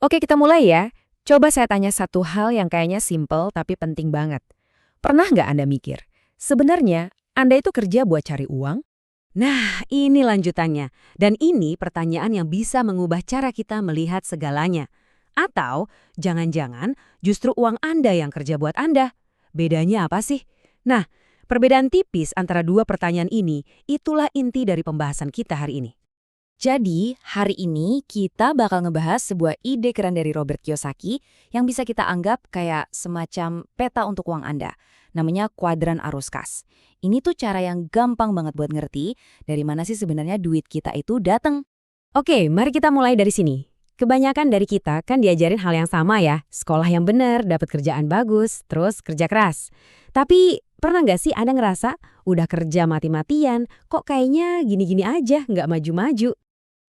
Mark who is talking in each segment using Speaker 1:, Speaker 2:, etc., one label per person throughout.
Speaker 1: Oke, kita mulai ya. Coba saya tanya satu hal yang kayaknya simple tapi penting banget. Pernah nggak Anda mikir, sebenarnya Anda itu kerja buat cari uang?
Speaker 2: Nah, ini lanjutannya. Dan ini pertanyaan yang bisa mengubah cara kita melihat segalanya. Atau, jangan-jangan justru uang Anda yang kerja buat Anda. Bedanya apa sih? Nah, perbedaan tipis antara dua pertanyaan ini, itulah inti dari pembahasan kita hari ini.
Speaker 1: Jadi, hari ini kita bakal ngebahas sebuah ide keren dari Robert Kiyosaki yang bisa kita anggap kayak semacam peta untuk uang Anda. Namanya kuadran arus kas. Ini tuh cara yang gampang banget buat ngerti dari mana sih sebenarnya duit kita itu datang.
Speaker 2: Oke, mari kita mulai dari sini. Kebanyakan dari kita kan diajarin hal yang sama ya. Sekolah yang benar, dapat kerjaan bagus, terus kerja keras. Tapi pernah nggak sih Anda ngerasa udah kerja mati-matian, kok kayaknya gini-gini aja, nggak maju-maju?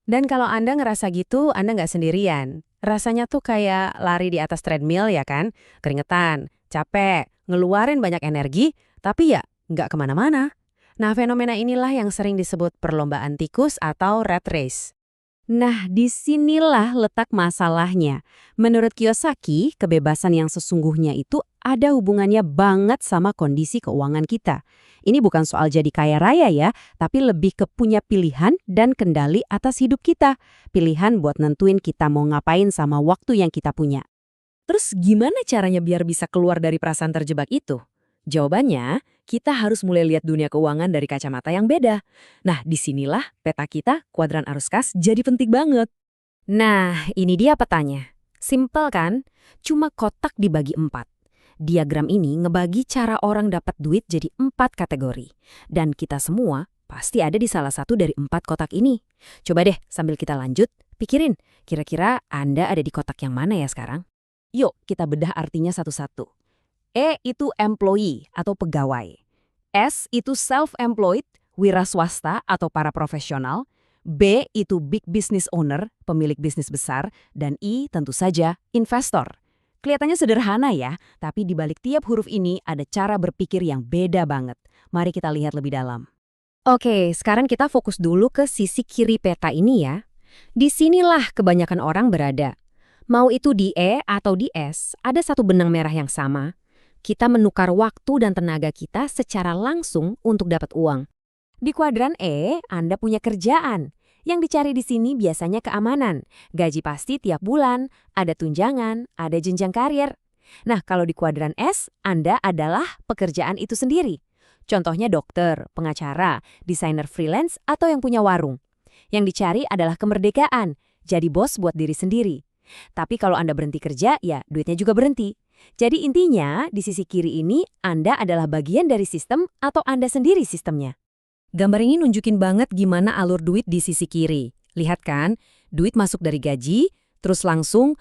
Speaker 2: Dan kalau Anda ngerasa gitu, Anda nggak sendirian. Rasanya tuh kayak lari di atas treadmill ya kan? Keringetan, capek, ngeluarin banyak energi, tapi ya nggak kemana-mana. Nah, fenomena inilah yang sering disebut perlombaan tikus atau rat race. Nah, disinilah letak masalahnya. Menurut Kiyosaki, kebebasan yang sesungguhnya itu ada hubungannya banget sama kondisi keuangan kita. Ini bukan soal jadi kaya raya ya, tapi lebih ke punya pilihan dan kendali atas hidup kita. Pilihan buat nentuin kita mau ngapain sama waktu yang kita punya.
Speaker 1: Terus gimana caranya biar bisa keluar dari perasaan terjebak itu? Jawabannya, kita harus mulai lihat dunia keuangan dari kacamata yang beda. Nah, disinilah peta kita, kuadran arus kas, jadi penting banget.
Speaker 2: Nah, ini dia petanya. Simpel kan? Cuma kotak dibagi 4. Diagram ini ngebagi cara orang dapat duit jadi 4 kategori. Dan kita semua pasti ada di salah satu dari 4 kotak ini. Coba deh sambil kita lanjut, pikirin kira-kira Anda ada di kotak yang mana ya sekarang? Yuk kita bedah artinya satu-satu. E itu employee atau pegawai. S itu self-employed, wira swasta atau para profesional. B itu big business owner, pemilik bisnis besar. Dan I tentu saja investor. Kelihatannya sederhana ya, tapi di balik tiap huruf ini ada cara berpikir yang beda banget. Mari kita lihat lebih dalam. Oke, sekarang kita fokus dulu ke sisi kiri peta ini ya. Disinilah kebanyakan orang berada. Mau itu di E atau di S, ada satu benang merah yang sama. Kita menukar waktu dan tenaga kita secara langsung untuk dapat uang. Di kuadran E, Anda punya kerjaan. Yang dicari di sini biasanya keamanan. Gaji pasti tiap bulan, ada tunjangan, ada jenjang karir. Nah, kalau di kuadran S, Anda adalah pekerjaan itu sendiri. Contohnya dokter, pengacara, desainer freelance, atau yang punya warung. Yang dicari adalah kemerdekaan, jadi bos buat diri sendiri. Tapi kalau Anda berhenti kerja, ya duitnya juga berhenti. Jadi intinya, di sisi kiri ini, Anda adalah bagian dari sistem atau Anda sendiri sistemnya. Gambar ini nunjukin banget gimana alur duit di sisi kiri. Lihat kan, duit masuk dari gaji, terus langsung,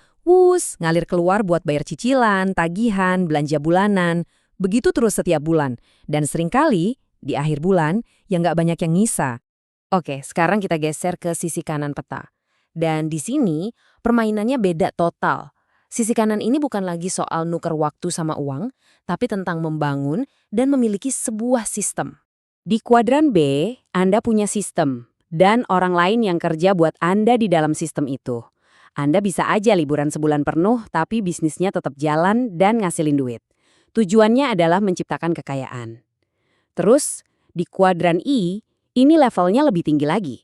Speaker 2: ngalir keluar buat bayar cicilan, tagihan, belanja bulanan. Begitu terus setiap bulan. Dan seringkali, di akhir bulan, ya nggak banyak yang ngisa. Oke, sekarang kita geser ke sisi kanan peta. Dan di sini, permainannya beda total. Sisi kanan ini bukan lagi soal nuker waktu sama uang, tapi tentang membangun dan memiliki sebuah sistem. Di kuadran B, Anda punya sistem, dan orang lain yang kerja buat Anda di dalam sistem itu. Anda bisa aja liburan sebulan penuh, tapi bisnisnya tetap jalan dan ngasilin duit. Tujuannya adalah menciptakan kekayaan. Terus, di kuadran I, ini levelnya lebih tinggi lagi.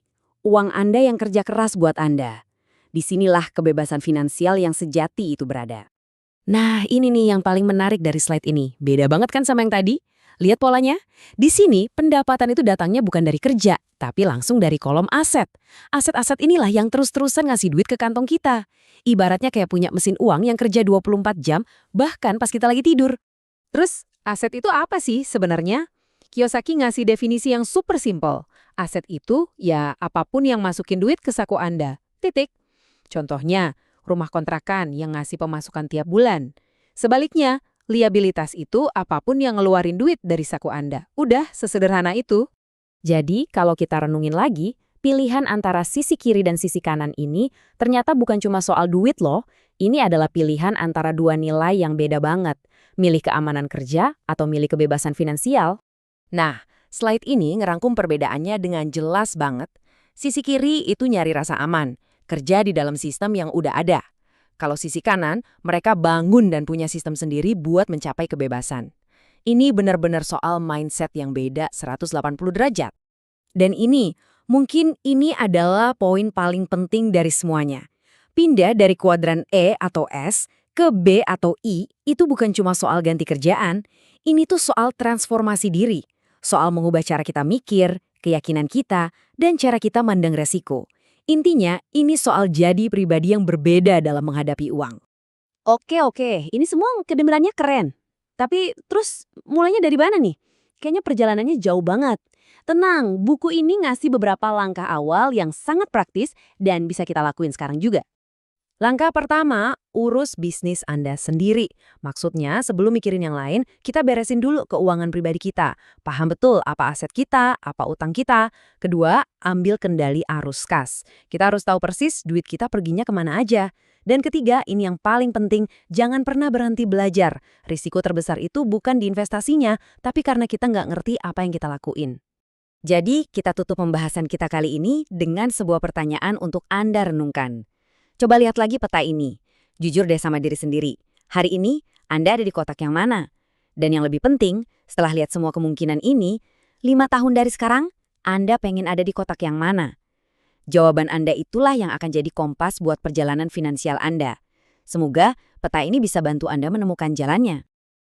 Speaker 2: Uang Anda yang kerja keras buat Anda. Disinilah kebebasan finansial yang sejati itu berada. Nah, ini nih yang paling menarik dari slide ini. Beda banget kan sama yang tadi? Lihat polanya. Di sini, pendapatan itu datangnya bukan dari kerja, tapi langsung dari kolom aset. Aset-aset inilah yang terus-terusan ngasih duit ke kantong kita. Ibaratnya kayak punya mesin uang yang kerja 24 jam, bahkan pas kita lagi tidur. Terus, aset itu apa sih sebenarnya? Kiyosaki ngasih definisi yang super simple. Aset itu, ya apapun yang masukin duit ke saku Anda. Titik. Contohnya, rumah kontrakan yang ngasih pemasukan tiap bulan. Sebaliknya, liabilitas itu apapun yang ngeluarin duit dari saku Anda. Udah, sesederhana itu. Jadi, kalau kita renungin lagi, pilihan antara sisi kiri dan sisi kanan ini ternyata bukan cuma soal duit loh. Ini adalah pilihan antara dua nilai yang beda banget. Milih keamanan kerja atau milih kebebasan finansial. Nah, slide ini ngerangkum perbedaannya dengan jelas banget. Sisi kiri itu nyari rasa aman, kerja di dalam sistem yang udah ada. Kalau sisi kanan, mereka bangun dan punya sistem sendiri buat mencapai kebebasan. Ini benar-benar soal mindset yang beda 180 derajat. Dan mungkin ini adalah poin paling penting dari semuanya. Pindah dari kuadran E atau S ke B atau I itu bukan cuma soal ganti kerjaan, ini tuh soal transformasi diri, soal mengubah cara kita mikir, keyakinan kita, dan cara kita mandang resiko. Intinya, ini soal jadi pribadi yang berbeda dalam menghadapi uang.
Speaker 3: Oke, ini semua kedengarannya keren. Tapi terus mulainya dari mana nih? Kayaknya perjalanannya jauh banget. Tenang, buku ini ngasih beberapa langkah awal yang sangat praktis dan bisa kita lakuin sekarang juga.
Speaker 2: Langkah pertama, urus bisnis Anda sendiri. Maksudnya, sebelum mikirin yang lain, kita beresin dulu keuangan pribadi kita. Paham betul apa aset kita, apa utang kita. Kedua, ambil kendali arus kas. Kita harus tahu persis duit kita perginya kemana aja. Dan ketiga, ini yang paling penting, jangan pernah berhenti belajar. Risiko terbesar itu bukan di investasinya, tapi karena kita nggak ngerti apa yang kita lakuin. Jadi, kita tutup pembahasan kita kali ini dengan sebuah pertanyaan untuk Anda renungkan. Coba lihat lagi peta ini. Jujur deh sama diri sendiri. Hari ini, Anda ada di kotak yang mana? Dan yang lebih penting, setelah lihat semua kemungkinan ini, 5 tahun dari sekarang, Anda pengen ada di kotak yang mana? Jawaban Anda itulah yang akan jadi kompas buat perjalanan finansial Anda. Semoga peta ini bisa bantu Anda menemukan jalannya.